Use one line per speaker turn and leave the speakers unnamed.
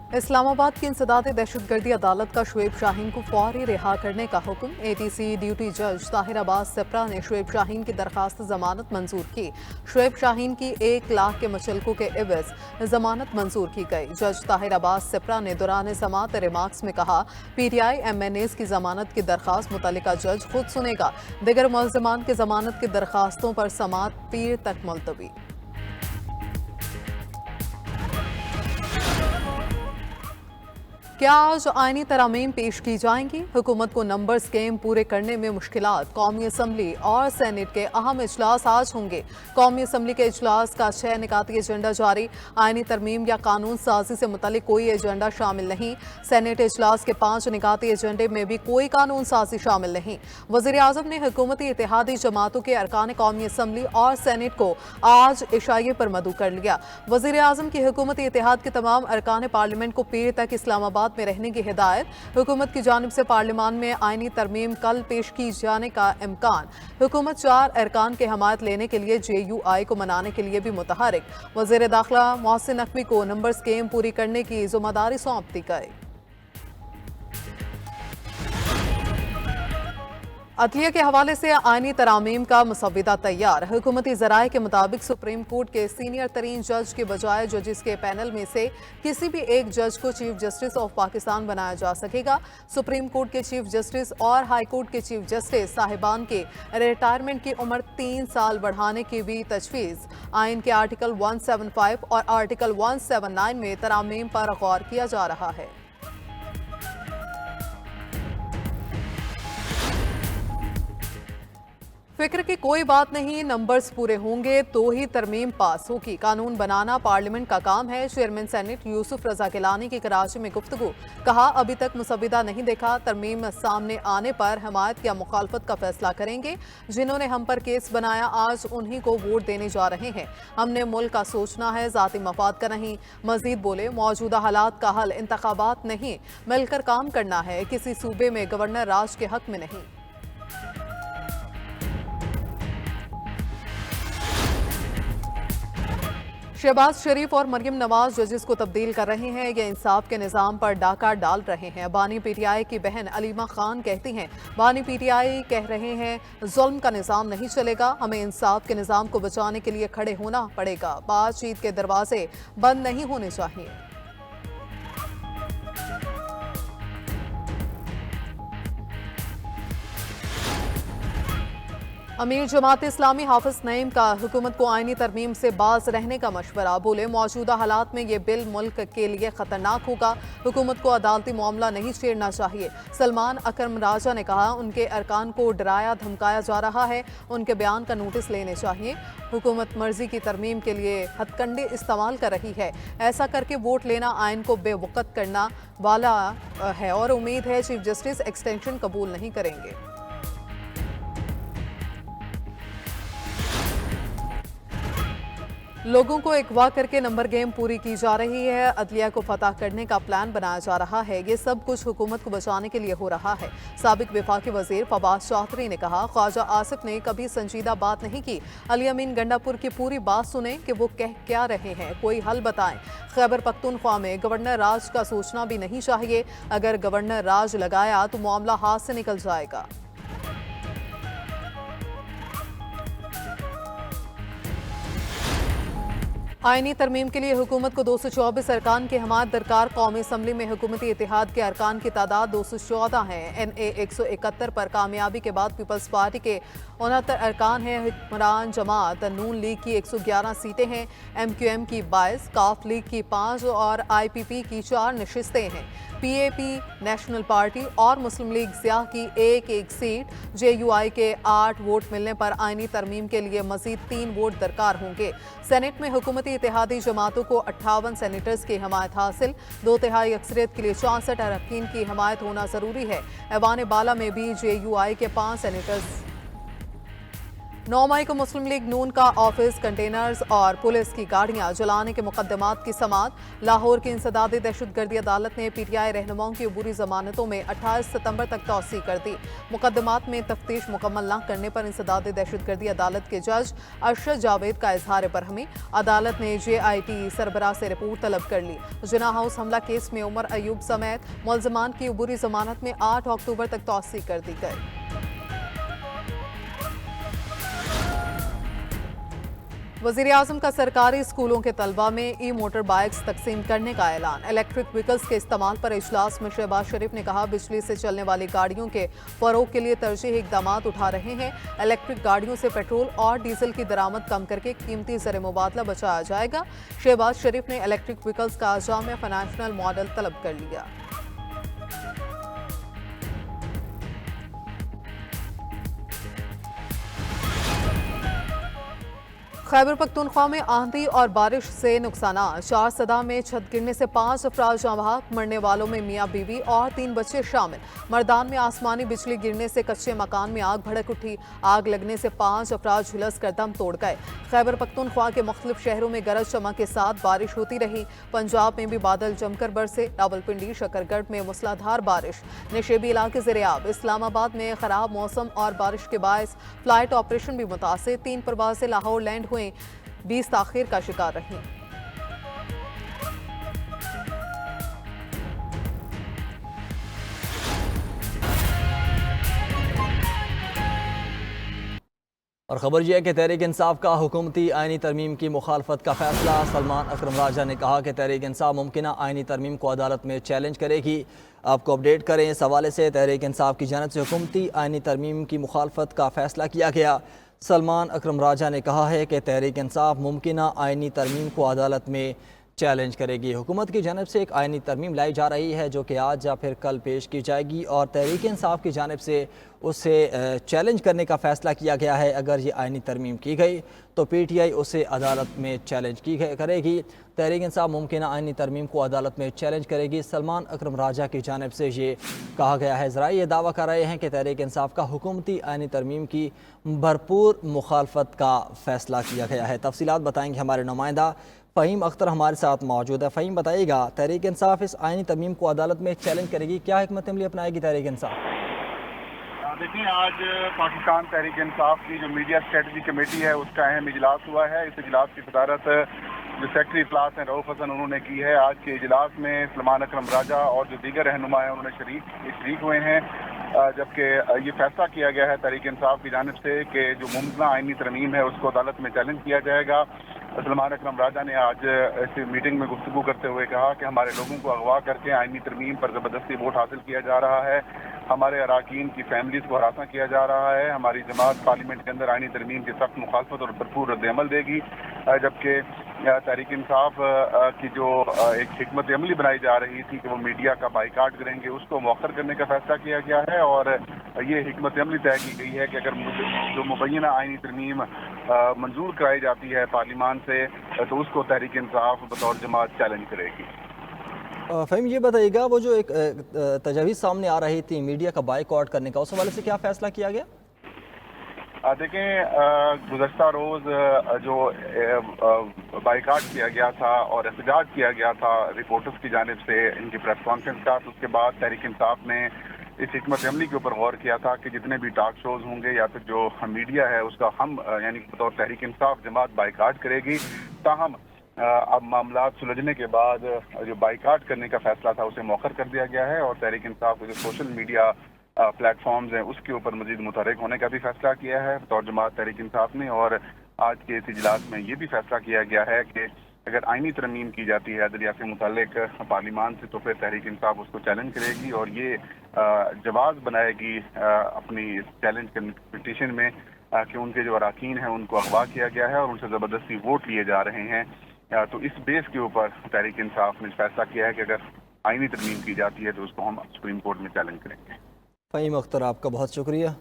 इस्लामाबाद की इंसदाद दहशतगर्दी अदालत का शुएब शाहीन को फौरी रिहा करने का हुक्म। एटीसी ड्यूटी जज ताहिर अब्बास सिप्रा ने शुएब शाहीन की दरखास्त जमानत मंजूर की। शुएब शाहीन की 1 लाख के मचलकों के एवज जमानत मंजूर की गई। जज ताहिर अब्बास सिप्रा ने दौरान समात रिमार्क्स में कहा, PTI MNAs की जमानत की दरखास्त मुतल्लिका जज खुद सुनेगा। दिगर मुलजमान की जमानत की दरखास्तों पर समात पीर तक मुलतवी। क्या आज आईनी तरामीम पेश की जाएंगी? हुकूमत को नंबर स्कीम पूरे करने में मुश्किलात। कौमी असम्बली और सेनेट के अहम इजलास आज होंगे। कौमी असम्बली के इजलास का 6 निकाती एजेंडा जारी। आईनी तरमीम या कानून साजी से मुतल्लिक कोई एजेंडा शामिल नहीं। सेनेट इजलास के 5 निकाती एजेंडे में भी कोई कानून साजी शामिल नहीं। वज़ीर आज़म ने हुकूमती इत्तेहादी जमातों के अरकान कौमी असम्बली और सेनेट को आज इशाये पर मदऊ कर लिया। वज़ीर आज़म की हुकूमती इत्तेहाद के तमाम अरकान पार्लियामेंट को पीर तक इस्लामाबाद में रहने की हिदायत। हुकूमत की जानिब से पार्लियामान में आईनी तरमीम कल पेश की जाने का इम्कान। हुकूमत 4 अरकान के हमायत लेने के लिए JUI को मनाने के लिए भी मुतहरिक। वज़ीर दाखिला मोहसिन नकवी को नंबर स्कीम पूरी करने की जिम्मेदारी सौंप दी गई। अदलिया के हवाले से आईनी तरामीम का मुसव्विदा तैयार। हुकूमती ज़राए के मुताबिक सुप्रीम कोर्ट के सीनियर तरीन जज के बजाय जजेस के पैनल में से किसी भी एक जज को चीफ जस्टिस ऑफ पाकिस्तान बनाया जा सकेगा। सुप्रीम कोर्ट के चीफ जस्टिस और हाई कोर्ट के चीफ जस्टिस साहिबान के रिटायरमेंट की उम्र 3 साल बढ़ाने की भी तजवीज़। आइन के आर्टिकल 175 और आर्टिकल 179 में तरामीम पर गौर किया जा रहा है। फिक्र की कोई बात नहीं, नंबर्स पूरे होंगे तो ही तरमीम पास होगी। कानून बनाना पार्लियामेंट का काम है। चेयरमैन सेनेट यूसुफ रजा गिलानी की कराची में गुफ्तगू। कहा, अभी तक मुसव्विदा नहीं देखा, तरमीम सामने आने पर हमायत या मुखालफत का फैसला करेंगे। जिन्होंने हम पर केस बनाया आज उन्हीं को वोट देने जा रहे हैं। हमने मुल्क का सोचना है, जाती मफाद का नहीं। मजीद बोले, मौजूदा हालात का हल इंतखाबात नहीं, मिलकर काम करना है। किसी सूबे में गवर्नर राज के हक में नहीं। शहबाज शरीफ और मरियम नवाज जजेस को तब्दील कर रहे हैं। ये इंसाफ के निज़ाम पर डाका डाल रहे हैं। बानी PTI की बहन अलीमा खान कहती हैं, बानी PTI कह रहे हैं जुल्म का निज़ाम नहीं चलेगा, हमें इंसाफ के निज़ाम को बचाने के लिए खड़े होना पड़ेगा। बातचीत के दरवाजे बंद नहीं होने चाहिए। अमीर जमात इस्लामी हाफिज नईम का हुकूमत को आईनी तरमीम से बाज रहने का मशवरा। बोले, मौजूदा हालात में ये बिल मुल्क के लिए खतरनाक होगा। हुकूमत को अदालती मामला नहीं छेड़ना चाहिए। सलमान अकरम राजा ने कहा, उनके अरकान को डराया धमकाया जा रहा है, उनके बयान का नोटिस लेने चाहिए। हुकूमत मर्जी की तरमीम के लिए हथकंडे इस्तेमाल कर रही है। ऐसा करके वोट लेना आइन को बेवकत करना वाला है और उम्मीद है चीफ जस्टिस एक्सटेंशन कबूल नहीं करेंगे। लोगों को अगवा करके नंबर गेम पूरी की जा रही है। अदलिया को फतह करने का प्लान बनाया जा रहा है। ये सब कुछ हुकूमत को बचाने के लिए हो रहा है। साबिक वफाकी वजीर फवाद चौधरी ने कहा, ख्वाजा आसिफ ने कभी संजीदा बात नहीं की। अली अमीन गंडापुर की पूरी बात सुने कि वो कह क्या रहे हैं, कोई हल बताएं। खैबर पख्तूनख्वा में गवर्नर राज का सोचना भी नहीं चाहिए। अगर गवर्नर राज लगाया तो मामला हाथ से निकल जाएगा। आईनी तरमीम के लिए हुकूमत को 224 अरकान की हमायत दरकार। कौमी असम्बली में हुकूमती इत्तेहाद के अरकान की तादाद 214 है। NA 171 पर कामयाबी के बाद पीपल्स पार्टी के 69 अरकान हैं। हुक्मरान जमात नून लीग की 111 सीटें हैं। MQM की 22, काफ लीग की 5 और IPP की 4 नशिस्तें हैं। PAP नेशनल पार्टी और मुस्लिम लीग ज़िया की 1-1 सीट। JUI के 8 वोट मिलने पर आईनी तरमीम के लिए मजीद 3 वोट दरकार होंगे। सेनेट में हुकूमती इत्तेहादी जमातों को 58 सेनेटर्स की हमायत हासिल। 2/3 अक्सरियत के लिए 64 अरकान की हमायत होना जरूरी है। ऐवान बाला में भी JUI के 5 सेनेटर्स 9 मई को मुस्लिम लीग नून का ऑफिस, कंटेनर्स और पुलिस की गाड़ियां जलाने के मुकदमात की समाअत। लाहौर की इंसदादी दहशतगर्दी अदालत ने पीटीआई रहनुमाओं की अबूरी जमानतों में 28 सितंबर तक तौसीह कर दी। मुकदमात में तफ्तीश मुकम्मल न करने पर इंसदादी दहशतगर्दी अदालत के जज अरशद जावेद का इजहार बरहमी। अदालत ने JIT सरबराह से रिपोर्ट तलब कर ली। जिना हाउस हमला केस में उमर अयूब समेत मुलजमान की अबूरी जमानत में 8 अक्टूबर तक तौसीह कर दी गई। वज़ीर-ए-आज़म का सरकारी स्कूलों के तलबा में मोटर बाइक्स तकसीम करने का ऐलान। इलेक्ट्रिक व्हीकल्स के इस्तेमाल पर इजलास में शहबाज शरीफ ने कहा, बिजली से चलने वाली गाड़ियों के फरोग के लिए तरजीही इकदाम उठा रहे हैं। इलेक्ट्रिक गाड़ियों से पेट्रोल और डीजल की दरामद कम करके कीमती ज़र मुबादला बचाया जाएगा। शहबाज शरीफ ने इलेक्ट्रिक व्हीकल्स का जामिया फाइनेंशियल मॉडल तलब कर लिया। खैबर पख्तूनख्वा में आंधी और बारिश से नुकसान। 4 सदा में छत गिरने से 5 अफराद जाँ बहक। मरने वालों में मियाँ बीवी और 3 बच्चे शामिल। मर्दान में आसमानी बिजली गिरने से कच्चे मकान में आग भड़क उठी। आग लगने से 5 अफराद झुलस कर दम तोड़ गए। खैबर पख्तूनख्वा के मुख्तलिफ शहरों में गरज चमक के साथ बारिश होती रही। पंजाब में भी बादल जमकर बरसे। रावलपिंडी, शकरगढ़ में मूसलाधार बारिश। नशेबी इलाके ज़ेरे-आब। इस्लामाबाद में खराब मौसम और बारिश के बायस फ्लाइट ऑपरेशन भी मुतासिर। 3 परवाजें लाहौर लैंड हुए 20 ताखीर का शिकार रही।
और खबर यह है कि तहरीक इंसाफ का हुकूमती आइनी तरमीम की मुखालफत का फैसला। सलमान अकरम राजा ने कहा कि तहरीक इंसाफ मुमकिना आइनी तरमीम को अदालत में चैलेंज करेगी। आपको अपडेट करें, इस हवाले से तहरीक इंसाफ की जानिब से हुकूमती आइनी तरमीम की मुखालफत का फैसला किया गया। सलमान अकरम राजा ने कहा है कि तहरीक इंसाफ मुमकिना आइनी तरमीम को अदालत में चैलेंज करेगी। हुकूमत की जानिब से एक आइनी तरमीम लाई जा रही है जो कि आज या फिर कल पेश की जाएगी और तहरीक इंसाफ की जानिब से उसे चैलेंज करने का फ़ैसला किया गया है। अगर ये आइनी तरमीम की गई तो PTI उसे अदालत में चैलेंज करेगी। तहरीक इंसाफ मुमकिना आइनी तरमीम को अदालत में चैलेंज करेगी। सलमान अकरम राजा की जानिब से ये कहा गया है। ज़रा ये दावा कर रहे हैं कि तहरीक इंसाफ का हुकूमती आइनी तरमीम की भरपूर मुखालफत का फ़ैसला किया गया है। तफसीलात बताएँगे हमारे नुमाइंदा फ़हीम अख्तर हमारे साथ मौजूद है। फ़हीम, बताइएगा, तहरीक इंसाफ इस आइनी तरमीम को अदालत में चैलेंज करेगी, क्या हिकमत अमली अपनाएगी तहरीक इंसाफ?
देखिए, आज पाकिस्तान तहरीक इंसाफ की जो मीडिया स्ट्रेटजी कमेटी है उसका अहम इजलास हुआ है। इस इजलास की सदारत जो सेक्रेटरी इजलास हैं रऊफ हसन उन्होंने की है। आज के इजलास में सलमान अकरम राजा और जो दीगर रहनुमा हैं उन्होंने शरीक हुए हैं, जबकि ये फैसला किया गया है तहरीक इंसाफ की जानिब से कि जो मुमकिना आइनी तरमीम है उसको अदालत में चैलेंज किया जाएगा। सलमान अकरम राजा ने आज इस मीटिंग में गुफ्तगू करते हुए कहा कि हमारे लोगों को अगवा करके आइनी तरमीम पर ज़बरदस्ती वोट हासिल किया जा रहा है, हमारे अराकीन की फैमिलीज को हरासा किया जा रहा है। हमारी जमात पार्लियामेंट के अंदर आइनी तरमीम की सख्त मुखालफत और भरपूर रद्द-ए-अमल देगी। जबकि तहरीक इंसाफ की जो एक हिकमत अमली बनाई जा रही थी कि वो मीडिया का बाइकाट करेंगे, उसको मौखर करने का फैसला किया गया है। और ये हिकमत अमली तय की गई है कि अगर जो मुबैना आइनी तरमीम मंजूर कराई जाती है पार्लियामान से तो उसको तहरीक इंसाफ बतौर जमात चैलेंज करेगी।
फ़हीम, ये बताइएगा, वो जो एक तजवीज़ सामने आ रही थी मीडिया का बाइकआउट करने का, उस हवाले से क्या फ़ैसला किया गया?
देखें, गुज़श्ता रोज़ जो बाइकाट किया गया था और एहतजाज किया गया था रिपोर्टर्स की जानिब से इनकी प्रेस कॉन्फ्रेंस का, तो उसके बाद तहरीक इंसाफ ने इस हिकमत अमली के ऊपर गौर किया था कि जितने भी टॉक शोज होंगे या फिर जो मीडिया है उसका हम यानी बतौर तहरीक इंसाफ जमात बाइकाट करेगी। ताहम अब मामला सुलझने के बाद जो बाइकाट करने का फैसला था उसे मौखर कर दिया गया है और तहरीक इंसाफ के जो सोशल मीडिया प्लेटफॉर्म्स हैं उसके ऊपर मजीद मुतहरिक होने का भी फैसला किया है बतौर जमात तहरीक इंसाफ ने। और आज के इस इजलास में ये भी फैसला किया गया है कि अगर आइनी तरमीम की जाती है अदलिया से मुताल्लिक पार्लियामान से तो फिर तहरीक इंसाफ उसको चैलेंज करेगी और ये जवाब बनाएगी अपनी चैलेंज पिटीशन में कि उनके जो अराकीन हैं उनको अगवा किया गया है और उनसे ज़बरदस्ती वोट लिए जा रहे हैं। तो इस बेस के ऊपर तहरीक इंसाफ ने फैसला किया है कि अगर आइनी तरमीम की जाती है तो उसको हम सुप्रीम कोर्ट में चैलेंज करेंगे।
फ़हीम अख्तर, आपका बहुत शुक्रिया।